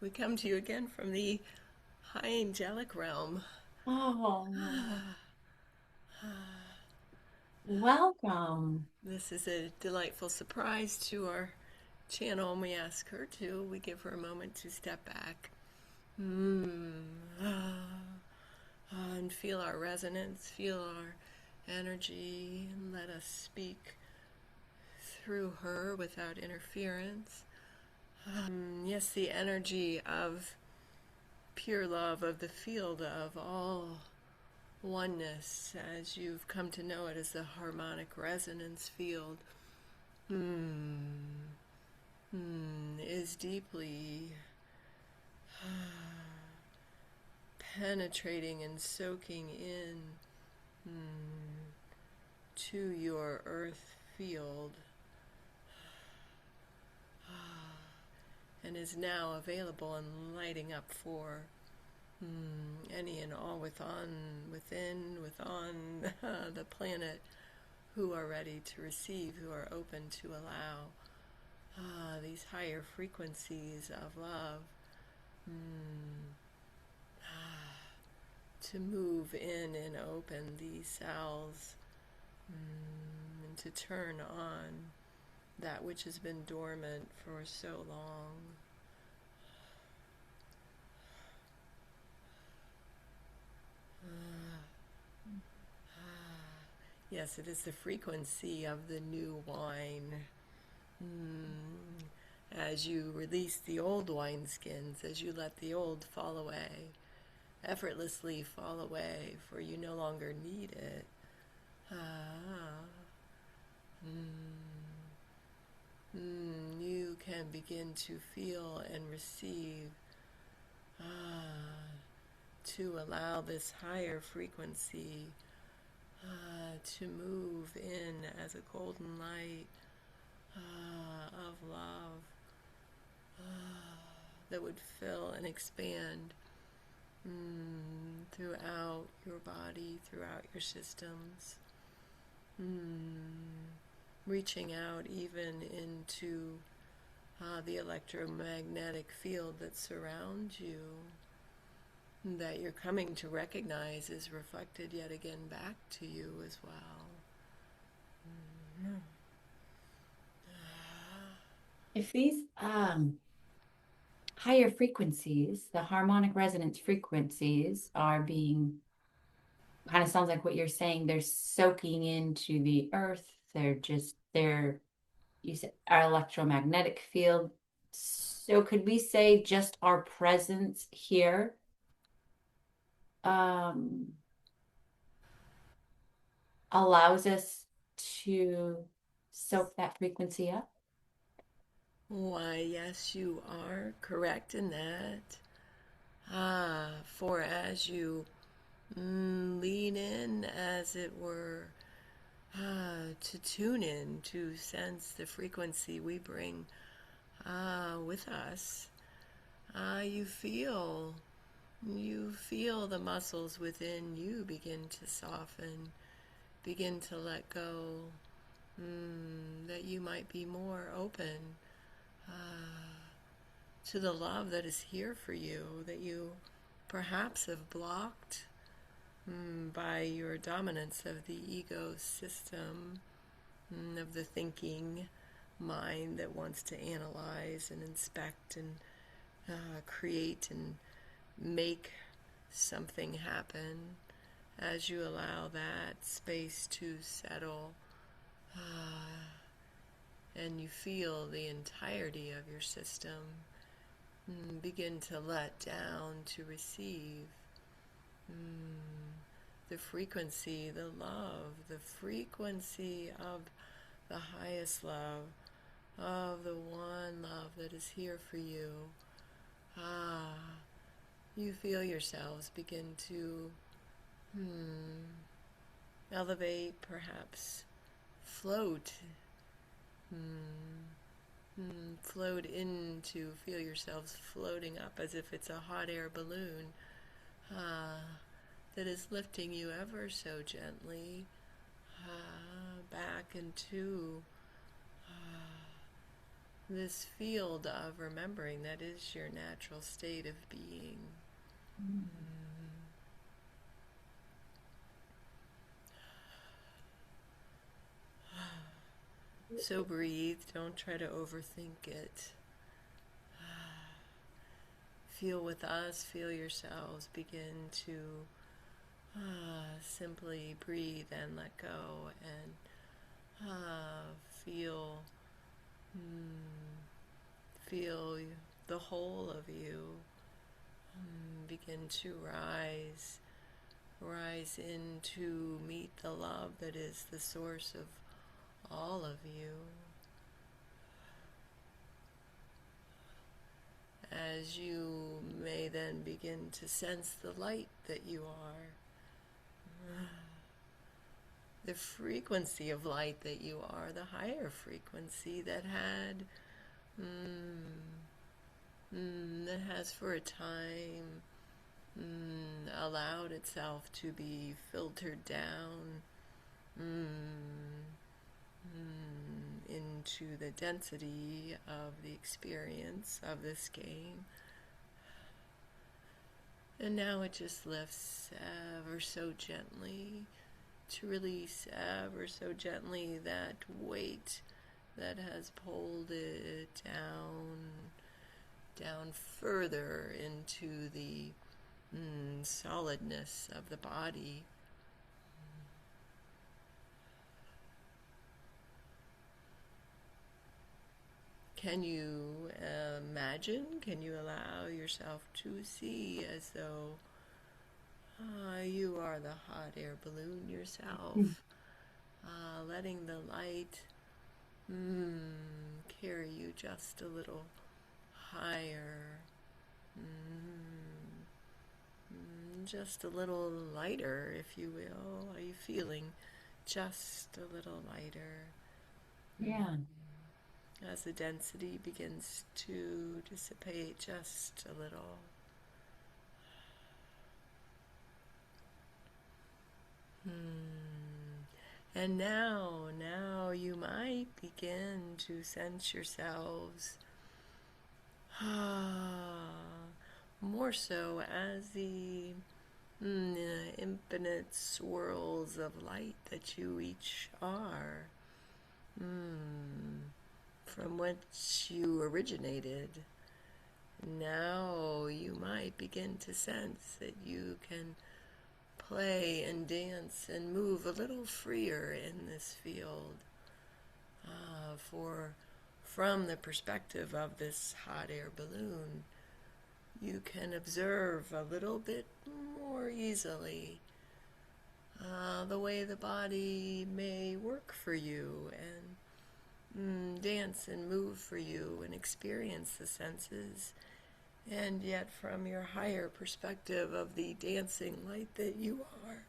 We come to you again from the high angelic realm. Oh, welcome. This is a delightful surprise to our channel, and we ask her to. We give her a moment to step back and feel our resonance, feel our energy, and let us speak through her without interference. Yes, the energy of pure love, of the field of all oneness, as you've come to know it as the harmonic resonance field, is deeply penetrating and soaking in to your earth field, and is now available and lighting up for any and all within the planet who are ready to receive, who are open to allow these higher frequencies of love to move in and open these cells, and to turn on that which has been dormant for so long. Yes, it is the frequency of the new wine. As you release the old wineskins, as you let the old fall away, effortlessly fall away, for you no longer need it. Ah, you can begin to feel and receive, to allow this higher frequency to move in as a golden light of love that would fill and expand throughout your body, throughout your systems, reaching out even into the electromagnetic field that surrounds you, that you're coming to recognize is reflected yet again back to you as well. If these higher frequencies, the harmonic resonance frequencies, are being kind of sounds like what you're saying, they're soaking into the earth. They're, you said, our electromagnetic field. So could we say just our presence here um, allows us to soak that frequency up? Why, yes, you are correct in that. For as you lean in, as it were, to tune in, to sense the frequency we bring with us, you feel the muscles within you begin to soften, begin to let go, that you might be more open to the love that is here for you, that you perhaps have blocked by your dominance of the ego system, of the thinking mind that wants to analyze and inspect and create and make something happen. As you allow that space to settle, and you feel the entirety of your system begin to let down, to receive the frequency, the love, the frequency of the highest love, of the one love that is here for you. Ah, you feel yourselves begin to elevate, perhaps float, float into, feel yourselves floating up as if it's a hot air balloon that is lifting you ever so gently back into this field of remembering that is your natural state of being. So breathe, don't try to overthink it. Feel with us, feel yourselves begin to simply breathe and let go and feel, feel the whole of you begin to rise in to meet the love that is the source of all of you. As you may then begin to sense the light that you are, the frequency of light that you are, the higher frequency that has for a time allowed itself to be filtered down into the density of the experience of this game. And now it just lifts ever so gently to release ever so gently that weight that has pulled it down further into the solidness of the body. Can you imagine, can you allow yourself to see as though you are the hot air balloon yourself, letting the light carry you just a little higher, just a little lighter, if you will. Are you feeling just a little lighter? Yeah. As the density begins to dissipate just a little. And now you might begin to sense yourselves more so as the infinite swirls of light that you each are. From which you originated. Now you might begin to sense that you can play and dance and move a little freer in this field. For from the perspective of this hot air balloon, you can observe a little bit more easily the way the body may work for you and dance and move for you and experience the senses, and yet from your higher perspective of the dancing light that you are,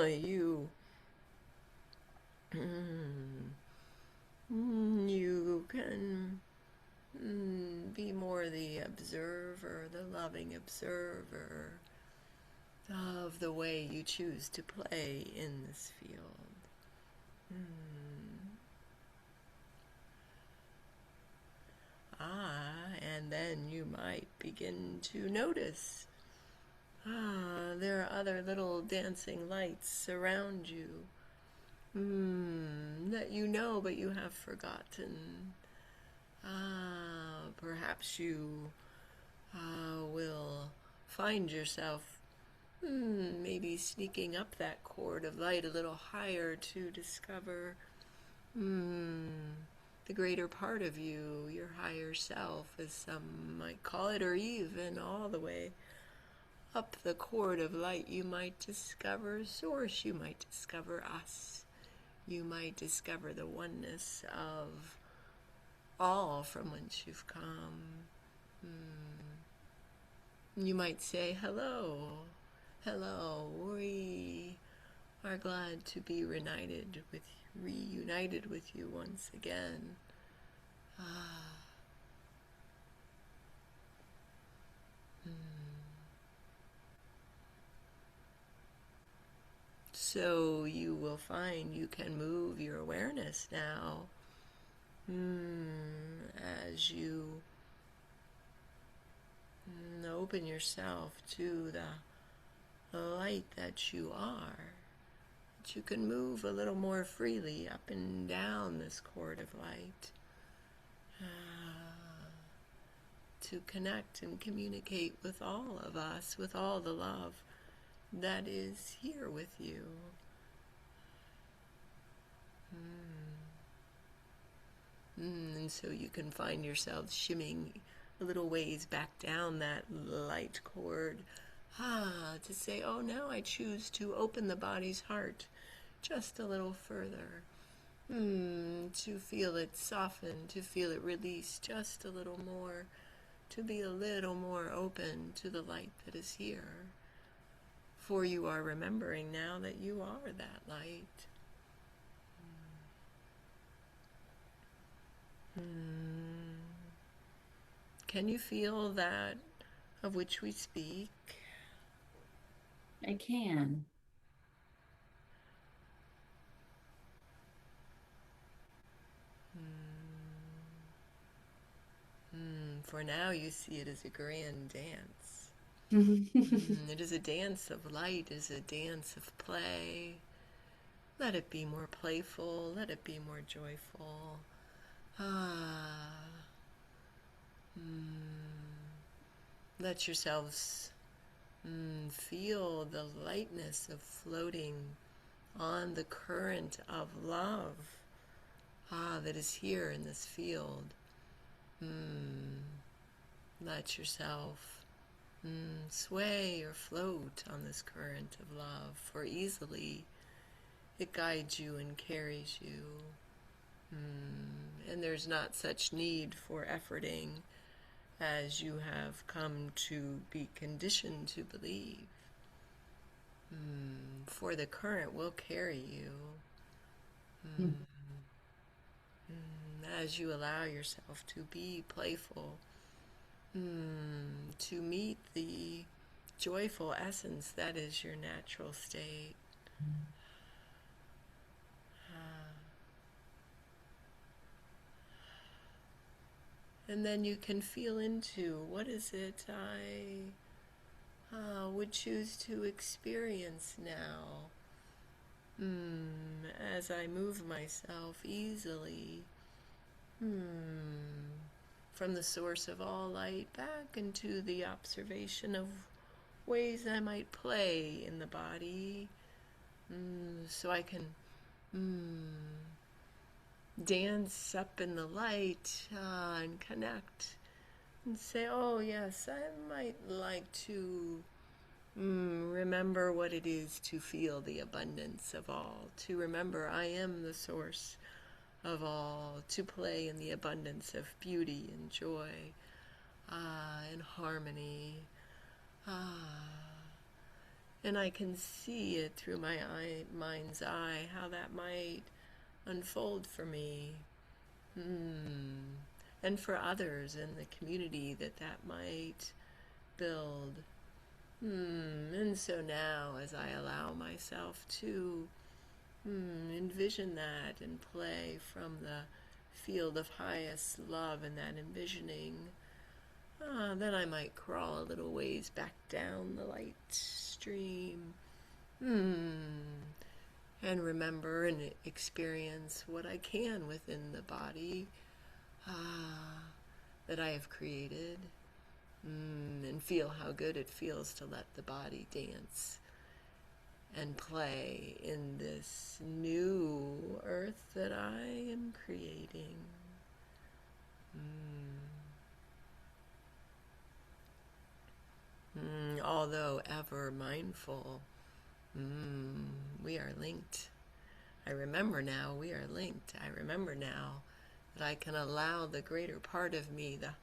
you can be more the observer, the loving observer of the way you choose to play in this field. And then you might begin to notice there are other little dancing lights around you that you know but you have forgotten. Perhaps you will find yourself maybe sneaking up that cord of light a little higher to discover the greater part of you, your higher self, as some might call it, or even all the way up the cord of light. You might discover source, you might discover us, you might discover the oneness of all from whence you've come. You might say, hello, hello, we are glad to be reunited with you once again. So you will find you can move your awareness now As you open yourself to the light that you are, that you can move a little more freely up and down this cord of light, to connect and communicate with all of us, with all the love that is here with you. And so you can find yourself shimming a little ways back down that light cord. To say, oh, now I choose to open the body's heart just a little further. To feel it soften, to feel it release just a little more, to be a little more open to the light that is here. For you are remembering now that you are that light. Can you feel that of which we speak? I can. For now you see it as a grand dance. It is a dance of light, it is a dance of play. Let it be more playful, let it be more joyful. Let yourselves feel the lightness of floating on the current of love that is here in this field. Let yourself sway or float on this current of love, for easily it guides you and carries you. And there's not such need for efforting as you have come to be conditioned to believe. For the current will carry you. As you allow yourself to be playful, to meet the joyful essence that is your natural state. And then you can feel into what is it I would choose to experience now, as I move myself easily from the source of all light back into the observation of ways I might play in the body, so I can dance up in the light and connect and say, oh yes, I might like to remember what it is to feel the abundance of all, to remember I am the source of all, to play in the abundance of beauty and joy and harmony. And I can see it through my mind's eye how that might unfold for me, and for others in the community that might build. And so now, as I allow myself to envision that and play from the field of highest love and that envisioning, then I might crawl a little ways back down the light stream, and remember and experience what I can within the body that I have created, and feel how good it feels to let the body dance and play in this new earth that I am creating. Although ever mindful, we are linked. I remember now we are linked. I remember now that I can allow the greater part of me, the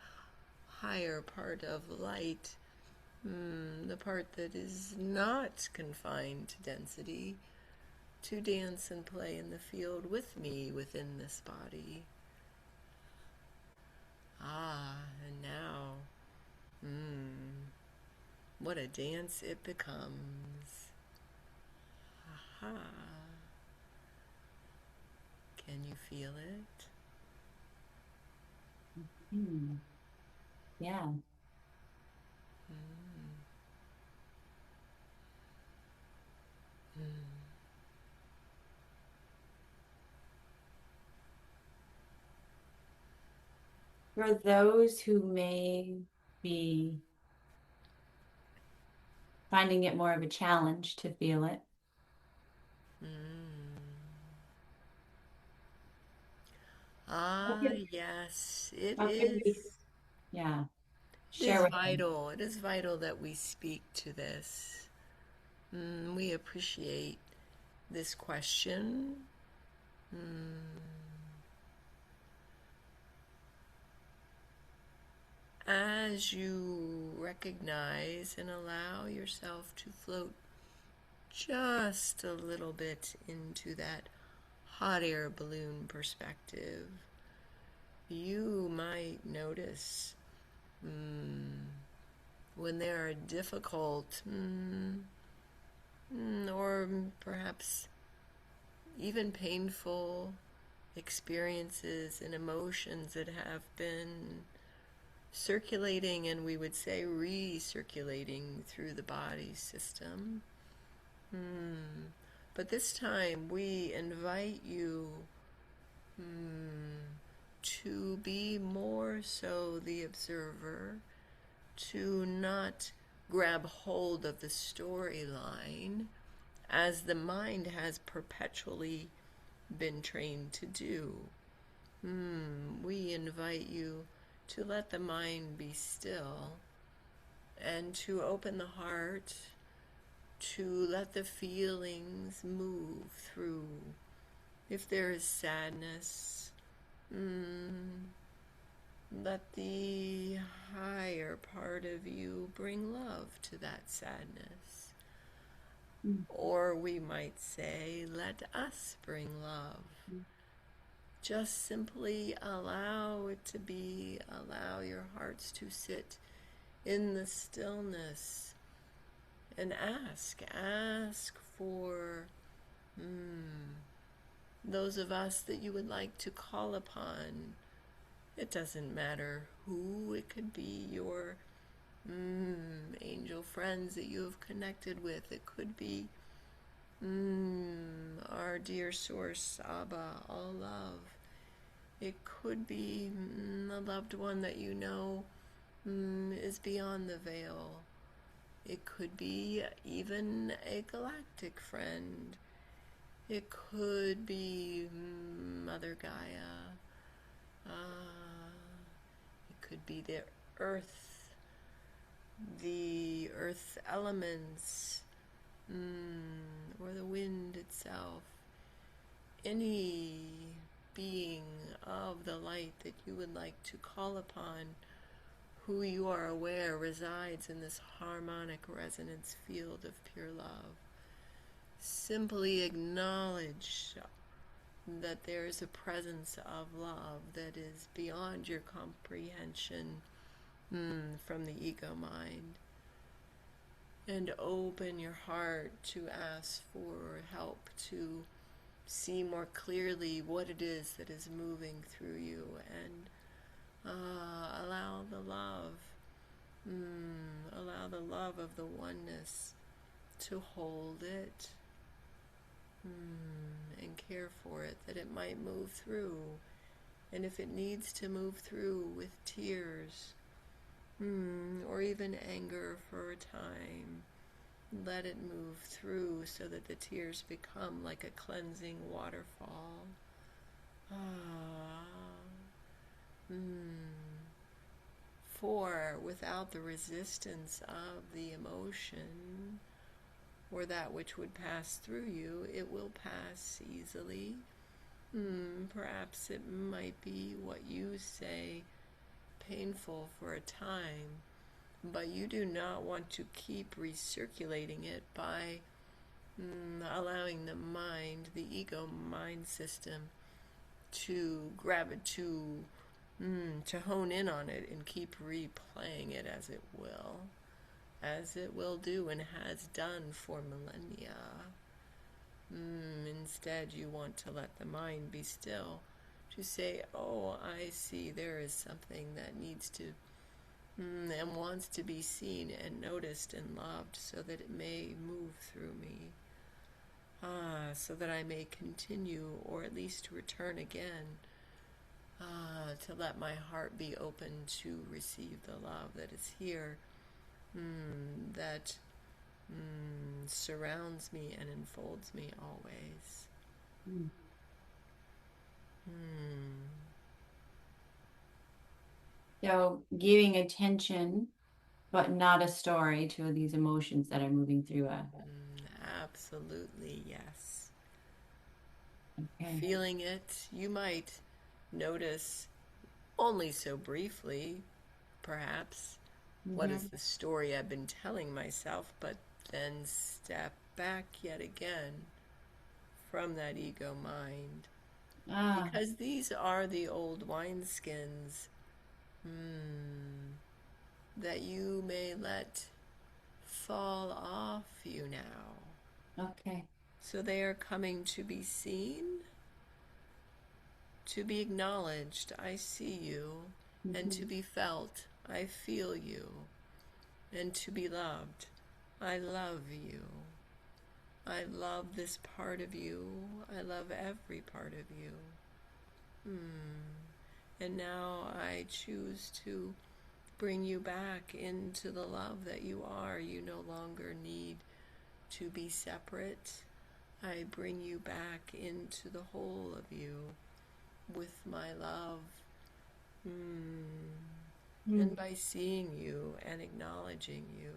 higher part of light, the part that is not confined to density, to dance and play in the field with me within this body. And now, what a dance it becomes. Aha. Can you feel it? Hmm. Yeah. For those who may be finding it more of a challenge to feel it, what Ah, could, yes, it what could we, is. yeah, It share is with them? vital. It is vital that we speak to this. We appreciate this question. As you recognize and allow yourself to float just a little bit into that hot air balloon perspective, you might notice when there are difficult or perhaps even painful experiences and emotions that have been circulating and we would say recirculating through the body system. But this time we invite you to be more so the observer, to not grab hold of the storyline as the mind has perpetually been trained to do. We invite you to let the mind be still and to open the heart to let the feelings move through. If there is sadness, let the higher part of you bring love to that sadness. Mm. Or we might say, let us bring love. Just simply allow it to be, allow your hearts to sit in the stillness and ask for those of us that you would like to call upon. It doesn't matter who, it could be your angel friends that you have connected with. It could be our dear source, Abba, all love. It could be a loved one that you know is beyond the veil. It could be even a galactic friend. It could be Mother Gaia. It could be the earth elements, or the wind itself. Any being of the light that you would like to call upon, who you are aware resides in this harmonic resonance field of pure love. Simply acknowledge that there is a presence of love that is beyond your comprehension from the ego mind. And open your heart to ask for help to see more clearly what it is that is moving through you, and allow the love, allow the love of the oneness to hold it and care for it, that it might move through. And if it needs to move through with tears, or even anger for a time, let it move through so that the tears become like a cleansing waterfall. Ah. For without the resistance of the emotion or that which would pass through you, it will pass easily. Perhaps it might be what you say painful for a time, but you do not want to keep recirculating it by allowing the mind, the ego mind system, to grab it, to hone in on it and keep replaying it as it will do and has done for millennia. Instead, you want to let the mind be still, to say, oh, I see there is something that needs to and wants to be seen and noticed and loved so that it may move through me. So that I may continue or at least return again, to let my heart be open to receive the love that is here, that surrounds me and enfolds me always. Mm. Hmm. So giving attention, but not a story to these emotions that are moving through us. Absolutely, yes. Okay. Feeling it, you might notice only so briefly, perhaps, what is Mm-hmm. the story I've been telling myself, but then step back yet again from that ego mind. Ah, Because these are the old wineskins that you may let fall off you now. okay. So they are coming to be seen, to be acknowledged, I see you, and to Mm-hmm. be felt, I feel you, and to be loved, I love you. I love this part of you. I love every part of you. And now I choose to bring you back into the love that you are. You no longer need to be separate. I bring you back into the whole of you with my love. And Mm. by seeing you and acknowledging you.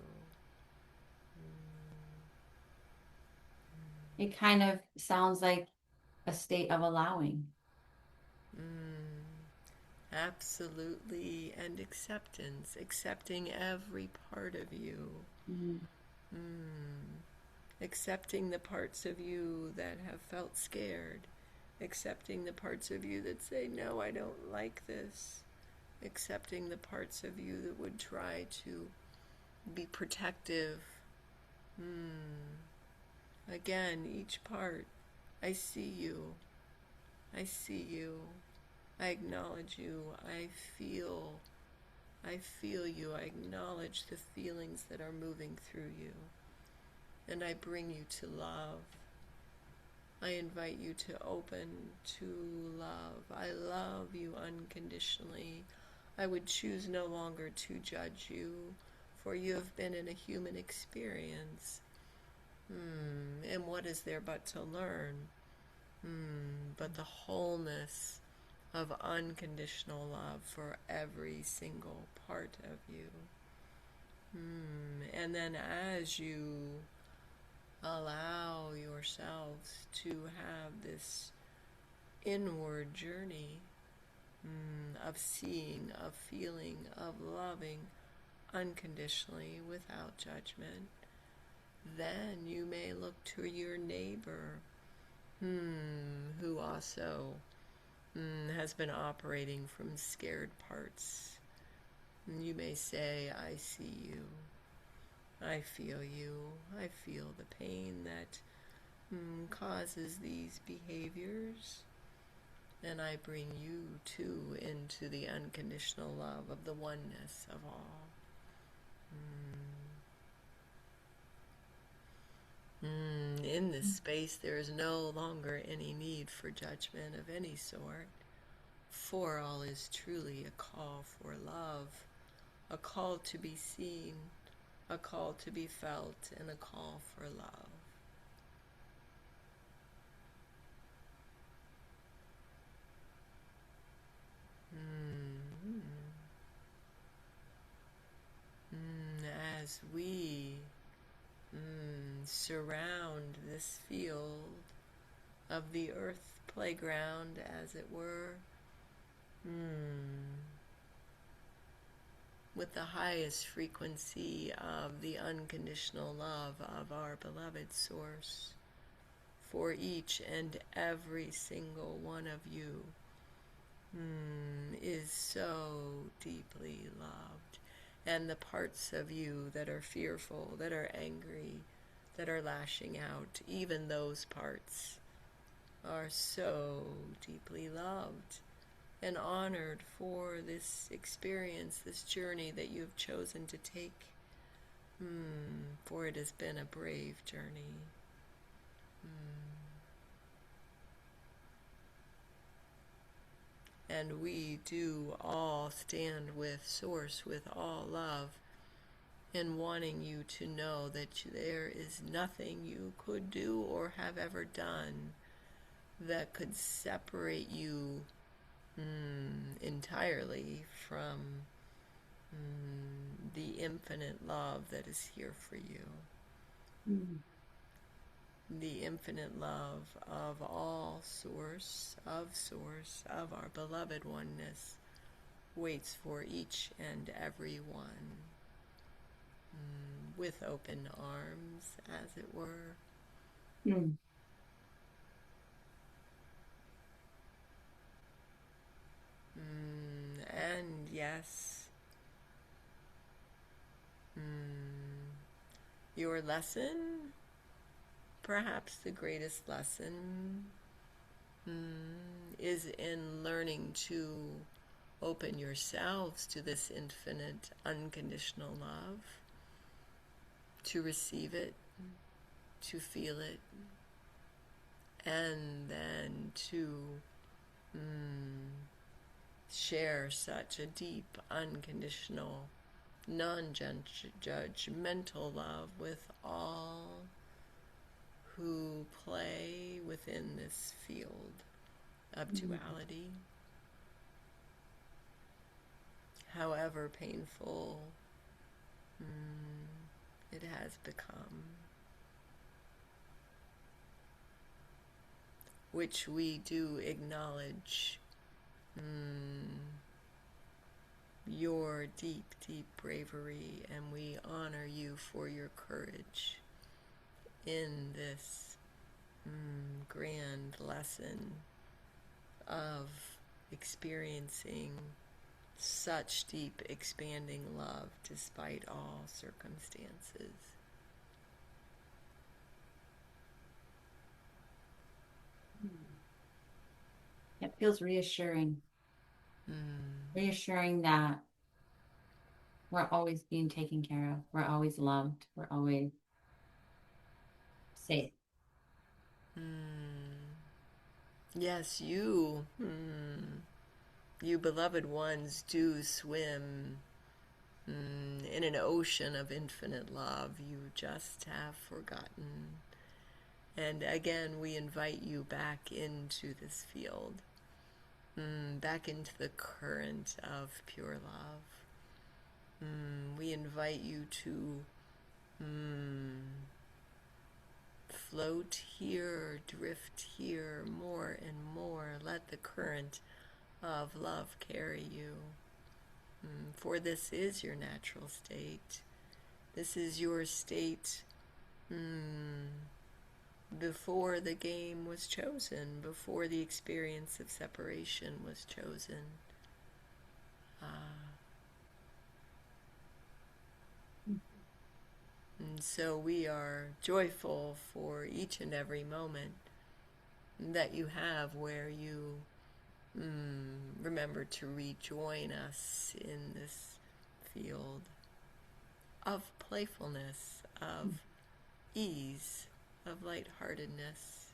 It kind of sounds like a state of allowing. Absolutely. And acceptance, accepting every part of you. Mm. Accepting the parts of you that have felt scared. Accepting the parts of you that say, no, I don't like this. Accepting the parts of you that would try to be protective. Again, each part. I see you. I see you. I acknowledge you. I feel you. I acknowledge the feelings that are moving through you. And I bring you to love. I invite you to open to love. I love you unconditionally. I would choose no longer to judge you, for you have been in a human experience. And what is there but to learn? But the wholeness of unconditional love for every single part of you. And then as you allow yourselves to have this inward journey of seeing, of feeling, of loving unconditionally without judgment, then you may look to your neighbor who also has been operating from scared parts. And you may say, I see you. I feel you. I feel the pain that causes these behaviors. And I bring you too into the unconditional love of the oneness of all. In this space, there is no longer any need for judgment of any sort, for all is truly a call for love, a call to be seen, a call to be felt, and a call for love. As we surround this field of the earth playground, as it were, with the highest frequency of the unconditional love of our beloved Source, for each and every single one of you is so deeply loved. And the parts of you that are fearful, that are angry, that are lashing out, even those parts are so deeply loved. and honored for this experience, this journey that you have chosen to take. For it has been a brave journey. And we do all stand with Source, with all love, in wanting you to know that there is nothing you could do or have ever done that could separate you entirely from the infinite love that is here for you. Mm. The infinite love of all Source, of our beloved oneness, waits for each and every one with open arms, as it were. Mm. And yes, your lesson, perhaps the greatest lesson, is in learning to open yourselves to this infinite, unconditional love, to receive it, to feel it, and then to share such a deep, unconditional, non-judgmental love with all who play within this field of Mm. duality, however painful it has become, which we do acknowledge your deep, deep bravery, and we honor you for your courage in this grand lesson of experiencing such deep, expanding love despite all circumstances. It feels reassuring, Mm. reassuring that we're always being taken care of. We're always loved. We're always safe. Mm. Yes, you, you beloved ones, do swim in an ocean of infinite love. You just have forgotten. And again, we invite you back into this field, back into the current of pure love. We invite you to float here, drift here more and more. Let the current of love carry you. For this is your natural state. This is your state before the game was chosen, before the experience of separation was chosen. And so we are joyful for each and every moment that you have where you remember to rejoin us in this field of playfulness, of ease, of lightheartedness,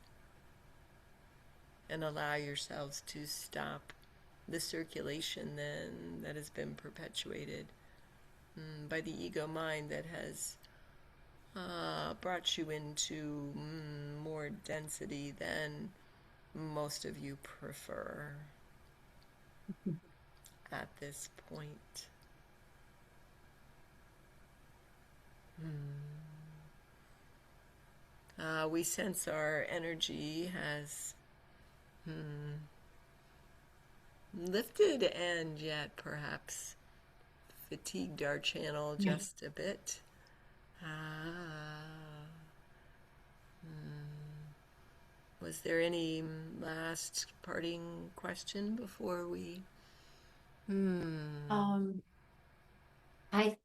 and allow yourselves to stop the circulation then that has been perpetuated by the ego mind that has brought you into more density than most of you prefer at this point. We sense our energy has lifted and yet perhaps fatigued our channel just a bit. Was there any last parting question before we? Um, I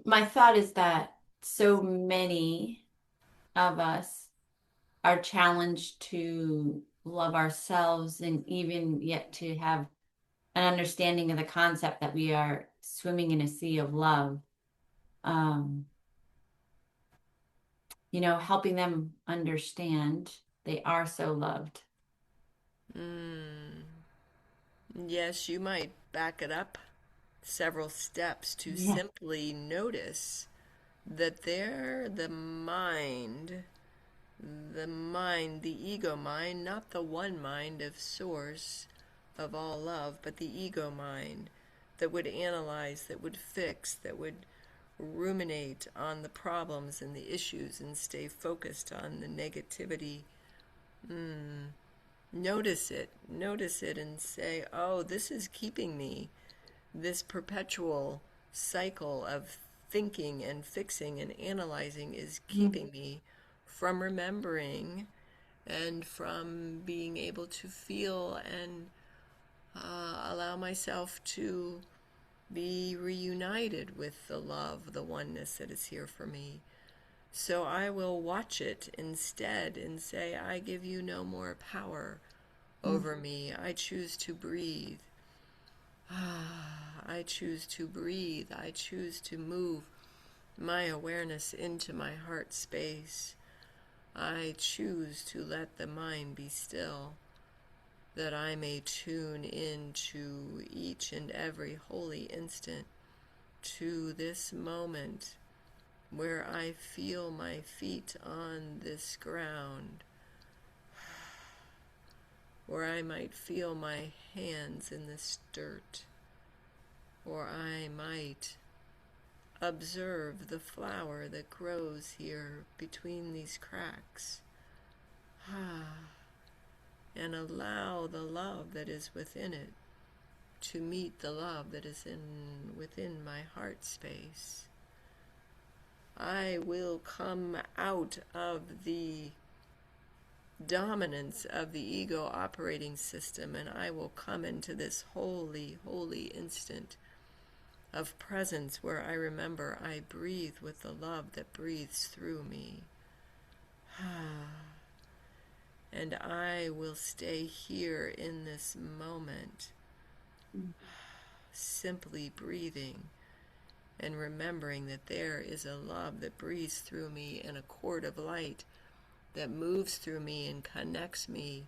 my thought is that so many of us are challenged to love ourselves and even yet to have an understanding of the concept that we are swimming in a sea of love. Um, helping them understand they are so loved. Mm. Yes, you might back it up several steps to Yeah. simply notice that the mind, the ego mind, not the one mind of source of all love, but the ego mind that would analyze, that would fix, that would ruminate on the problems and the issues and stay focused on the negativity. Mm. Notice it and say, oh, this is keeping me. This perpetual cycle of thinking and fixing and analyzing is Mhm. keeping me from remembering and from being able to feel and allow myself to be reunited with the love, the oneness that is here for me. So I will watch it instead and say, I give you no more power over me. I choose to breathe. I choose to breathe. I choose to move my awareness into my heart space. I choose to let the mind be still, that I may tune into each and every holy instant, to this moment where I feel my feet on this ground, where I might feel my hands in this dirt, or I might observe the flower that grows here between these cracks. And allow the love that is within it to meet the love that is within my heart space. I will come out of the dominance of the ego operating system, and I will come into this holy, holy instant of presence where I remember I breathe with the love that breathes through me. And I will stay here in this moment, simply breathing and remembering that there is a love that breathes through me and a cord of light that moves through me and connects me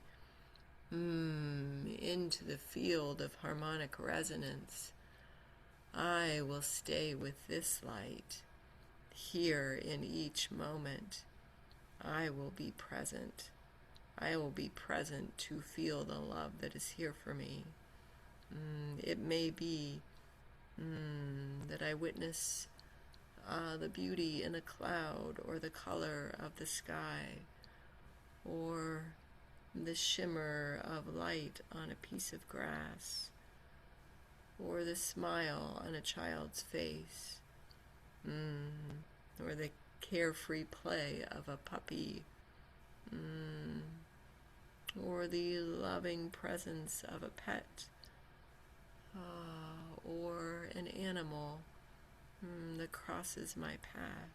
into the field of harmonic resonance. I will stay with this light here in each moment. I will be present. I will be present to feel the love that is here for me. It may be that I witness the beauty in a cloud, or the color of the sky, or the shimmer of light on a piece of grass, or the smile on a child's face, or the carefree play of a puppy, or the loving presence of a pet, or an animal that crosses my path.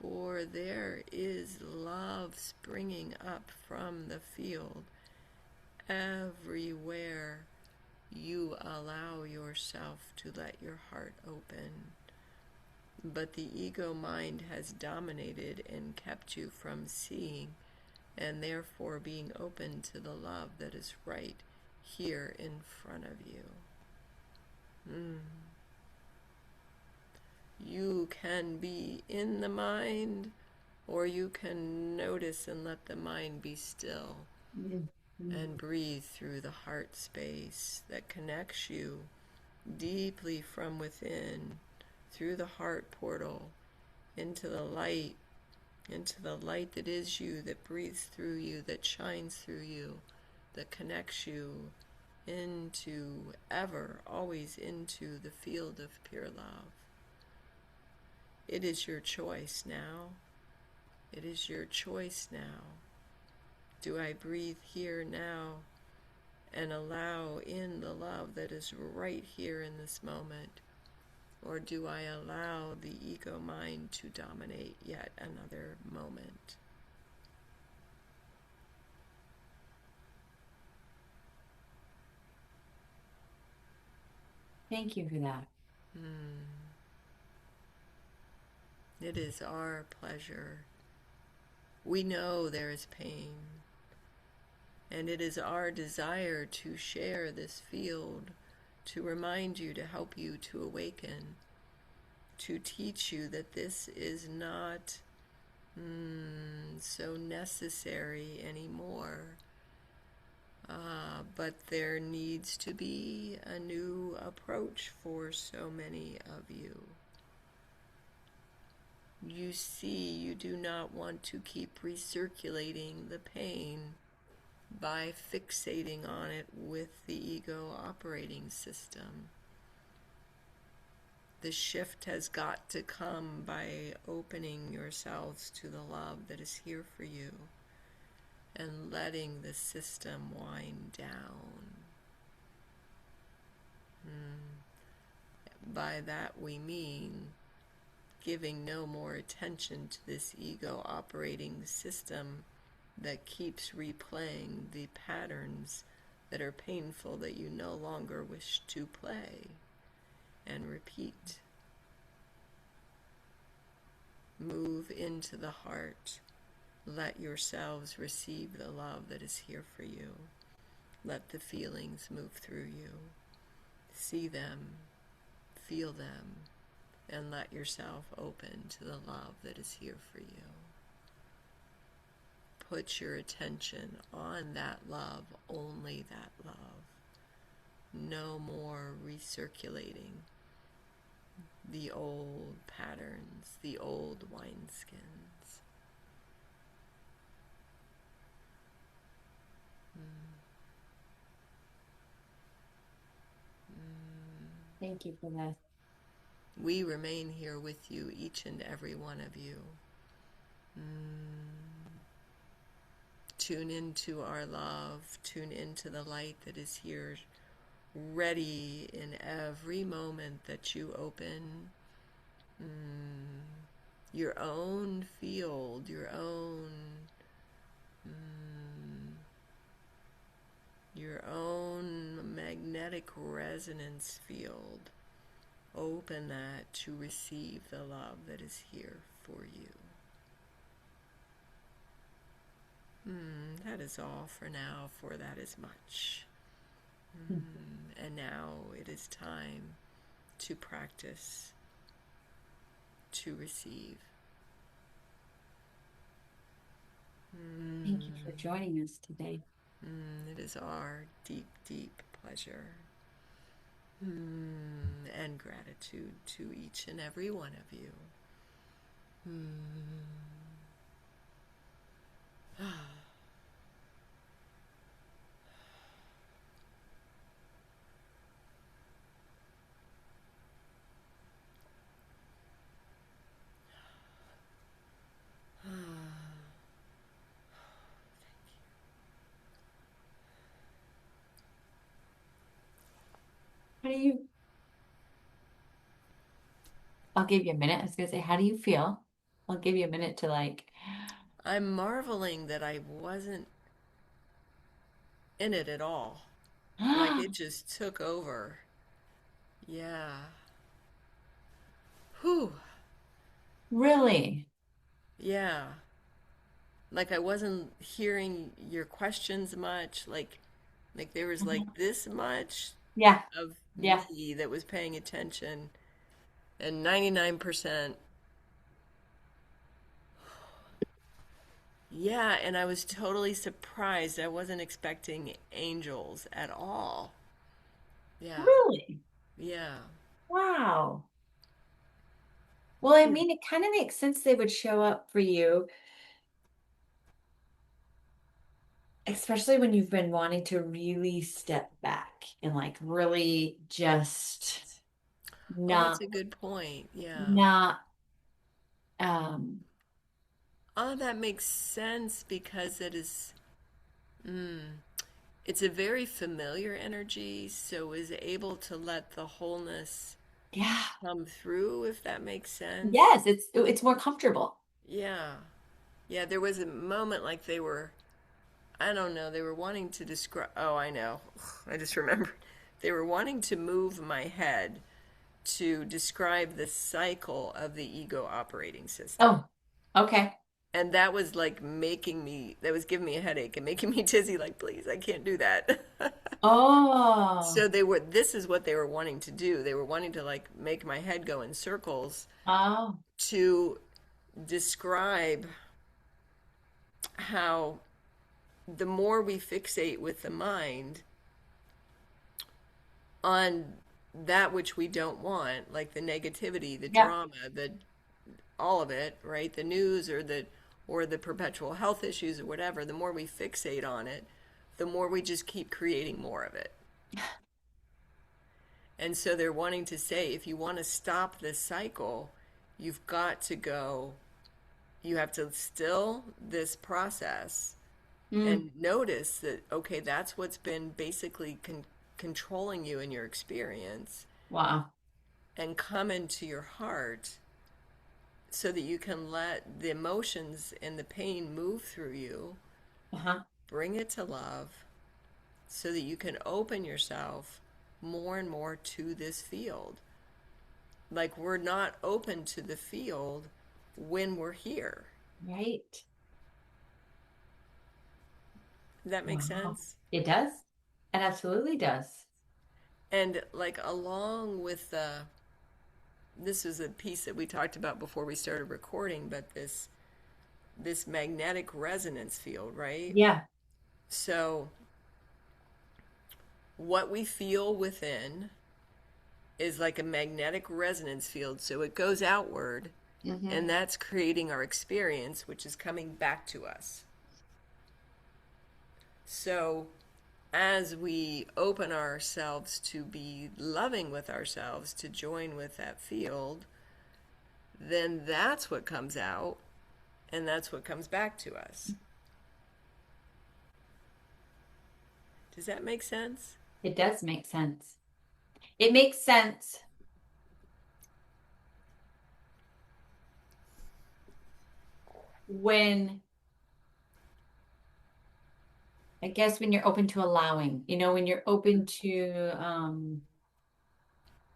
For there is love springing up from the field everywhere you allow yourself to let your heart open. But the ego mind has dominated and kept you from seeing, and therefore being open to the love that is right here in front of you. You can be in the mind, or you can notice and let the mind be still and breathe through the heart space that connects you deeply from within, through the heart portal, into the light, that is you, that breathes through you, that shines through you, that connects you into always into the field of pure love. It is your choice now. It is your choice now. Do I breathe here now and allow in the love that is right here in this moment? Or do I allow the ego mind to dominate yet another moment? Thank you for that. Mm. It is our pleasure. We know there is pain, and it is our desire to share this field, to remind you, to help you to awaken, to teach you that this is not so necessary anymore. But there needs to be a new approach for so many of you. You see, you do not want to keep recirculating the pain by fixating on it with the ego operating system. The shift has got to come by opening yourselves to the love that is here for you and letting the system wind down. By that we mean giving no more attention to this ego operating system that keeps replaying the patterns that are painful that you no longer wish to play and repeat. Move into the heart. Let yourselves receive the love that is here for you. Let the feelings move through you. See them, feel them, and let yourself open to the love that is here for you. Put your attention on that love, only that love. No more recirculating the old patterns, the old wineskins. Thank you for this. We remain here with you, each and every one of you. Tune into our love, tune into the light that is here, ready in every moment that you open your own field, your own magnetic resonance field. Open that to receive the love that is here for you. That is all for now, for that is much. And now it is time to practice, to receive. Thank you for joining us today. It is our deep, deep pleasure and gratitude to each and every one of you. How do you, I'll give you a minute. I was going to say, how do you feel? I'll give you a minute to like, I'm marveling that I wasn't in it at all. Like it just took over. Yeah. Whew. really? Yeah. Like I wasn't hearing your questions much. Like there was like Mhm. this much Yeah, of yeah. me that was paying attention, and 99%. Yeah, and I was totally surprised. I wasn't expecting angels at all. Yeah. Really? Yeah. Wow. Well, I Hmm. mean, it kind of makes sense they would show up for you, especially when you've been wanting to really step back and like really just Oh, that's not, a good point. Yeah. not, um, Oh, that makes sense because it's a very familiar energy, so is able to let the wholeness yeah. come through, if that makes sense. Yes, it's more comfortable. Yeah. Yeah, there was a moment like I don't know, they were wanting to describe, oh, I know. I just remembered. They were wanting to move my head to describe the cycle of the ego operating system. Oh, okay. And that was like that was giving me a headache and making me dizzy, like, please, I can't do that. Oh, So this is what they were wanting to do. They were wanting to like make my head go in circles oh, to describe how the more we fixate with the mind on that which we don't want, like the negativity, the yeah, drama, the all of it, right? The news or the perpetual health issues or whatever, the more we fixate on it, the more we just keep creating more of it. And so they're wanting to say if you want to stop this cycle, you've got to go, you have to still this process mm, and notice that, okay, that's what's been basically controlling you in your experience, wow, and come into your heart so that you can let the emotions and the pain move through you, uh-huh, bring it to love, so that you can open yourself more and more to this field. Like we're not open to the field when we're here. right. Does that make Wow. sense? It does. It absolutely does. And like along with this is a piece that we talked about before we started recording, but this magnetic resonance field, right? Yeah. So what we feel within is like a magnetic resonance field. So it goes outward, Mm-hmm. and that's creating our experience, which is coming back to us. So as we open ourselves to be loving with ourselves, to join with that field, then that's what comes out and that's what comes back to us. Does that make sense? It does make sense. It makes sense when, I guess, when you're open to allowing, when you're open to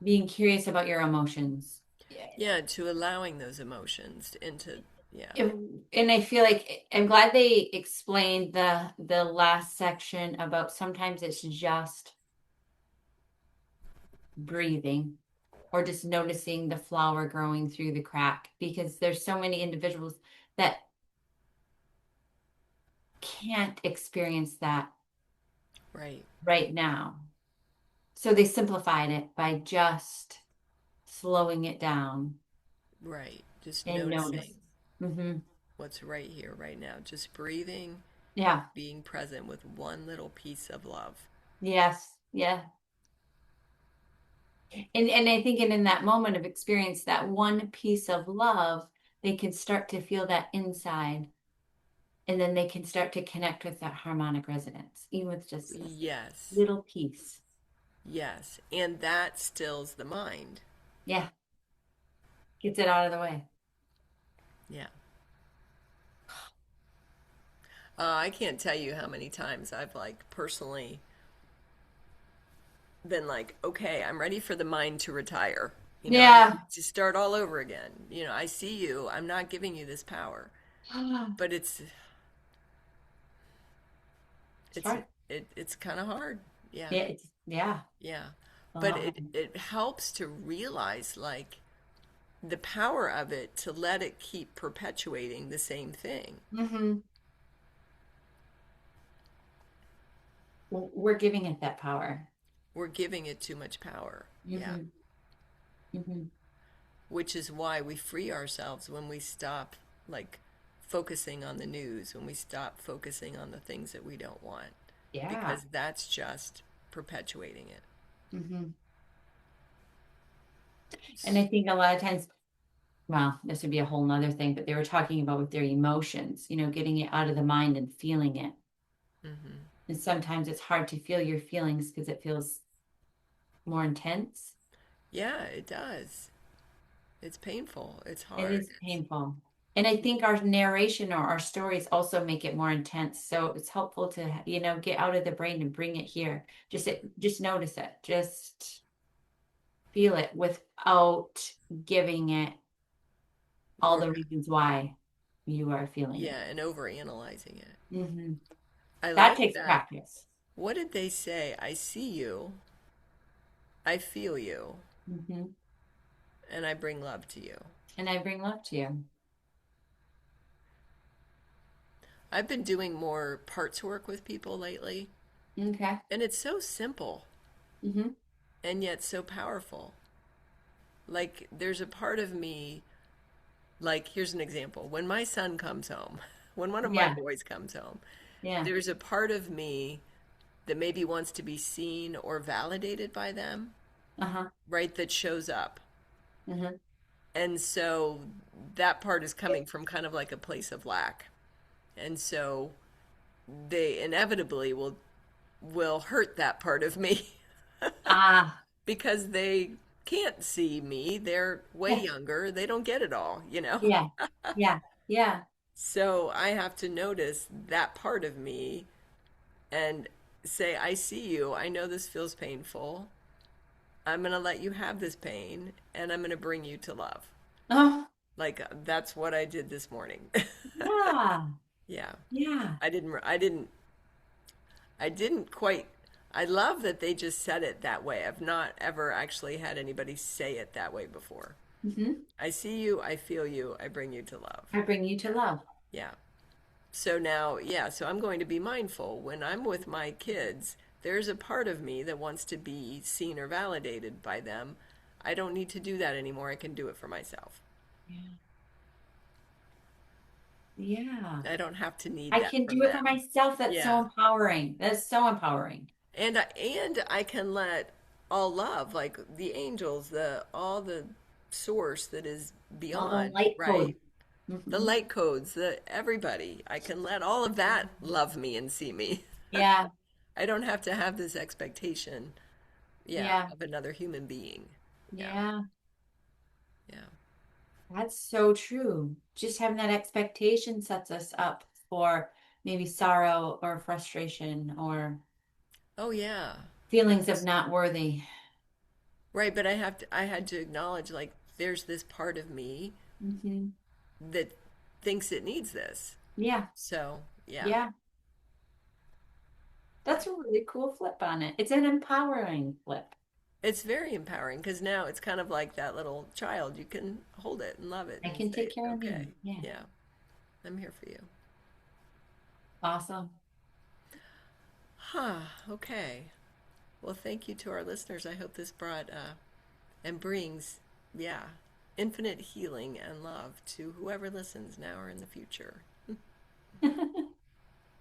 being curious about your emotions. Yeah. Yeah, to allowing those emotions into, yeah, If, and I feel like I'm glad they explained the last section about sometimes it's just breathing or just noticing the flower growing through the crack because there's so many individuals that can't experience that right, right now. So they simplified it by just slowing it down right. Just and notice. noticing Hmm. what's right here, right now. Just breathing, Yeah. being present with one little piece of love. Yes. Yeah. And I think in that moment of experience, that one piece of love, they can start to feel that inside. And then they can start to connect with that harmonic resonance, even with just this Yes, little piece. yes. And that stills the mind. Yeah. Gets it out of the way. Yeah. I can't tell you how many times I've like personally been like, okay, I'm ready for the mind to retire. I'm ready Yeah. to start all over again. I see you. I'm not giving you this power. But It's it's hard. it's kind of hard. Yeah. Yeah. Yeah. Yeah. But Uh, it helps to realize like the power of it to let it keep perpetuating the same thing. hmm. We're giving it that power. We're giving it too much power. Yeah. Hmm. Hmm. Which is why we free ourselves when we stop like focusing on the news, when we stop focusing on the things that we don't want, Yeah. because that's just perpetuating it. Hmm. And I think a lot of times, well, this would be a whole nother thing, but they were talking about with their emotions, getting it out of the mind and feeling it. Hmm. And sometimes it's hard to feel your feelings because it feels more intense. Yeah, it does. It's painful. It's It hard. is painful. And I think our narration or our stories also make it more intense. So it's helpful to, get out of the brain and bring it here. Just notice it. Just feel it without giving it all Or the reasons why you are feeling it. yeah, and overanalyzing it. Hmm. I That like takes that. practice. What did they say? I see you, I feel you, Hmm. and I bring love to you. And I bring love to you. I've been doing more parts work with people lately, Okay. and it's so simple Hmm. and yet so powerful. Like, there's a part of me, like, here's an example. When my son comes home, when one of my Yeah. boys comes home, Yeah. there's a part of me that maybe wants to be seen or validated by them, Uh-huh. right? That shows up. Hmm. And so that part is coming from kind of like a place of lack. And so they inevitably will hurt that part of me Ah, because they can't see me. They're way yeah. younger. They don't get it all, you know? Yeah. Yeah. Yeah. So I have to notice that part of me and say, I see you. I know this feels painful. I'm going to let you have this pain and I'm going to bring you to love. Oh, Like that's what I did this morning. yeah. Yeah. Yeah. I didn't quite I love that they just said it that way. I've not ever actually had anybody say it that way before. Hmm. I see you, I feel you, I bring you to love. I bring you to love. Yeah. So now, yeah, so I'm going to be mindful when I'm with my kids. There's a part of me that wants to be seen or validated by them. I don't need to do that anymore. I can do it for myself. Yeah. Yeah. I don't have to need I that can from do it for them. myself. That's so Yeah. empowering. That's so empowering. And I can let all love, like the angels, the all the source that is All the beyond, light right? code. The Hmm. light codes, the everybody. I can let all of that love me and see me. Yeah. I don't have to have this expectation, yeah, Yeah. of another human being. Yeah, Yeah. yeah. That's so true. Just having that expectation sets us up for maybe sorrow or frustration or Oh yeah. feelings of not worthy. Right, but I had to acknowledge like there's this part of me Hmm. that thinks it needs this. Yeah. So, yeah. Yeah. That's a really cool flip on it. It's an empowering flip. It's very empowering because now it's kind of like that little child. You can hold it and love it I and can take say, care of me. okay, Yeah. yeah, I'm here for you. Awesome. Huh, okay. Well, thank you to our listeners. I hope this brought and brings, yeah, infinite healing and love to whoever listens now or in the future.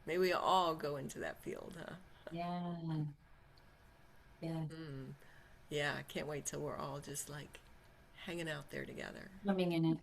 May we all go into that field, huh? Yeah. Yeah. Mm, yeah, I can't wait till we're all just like hanging out there together. Swimming in it.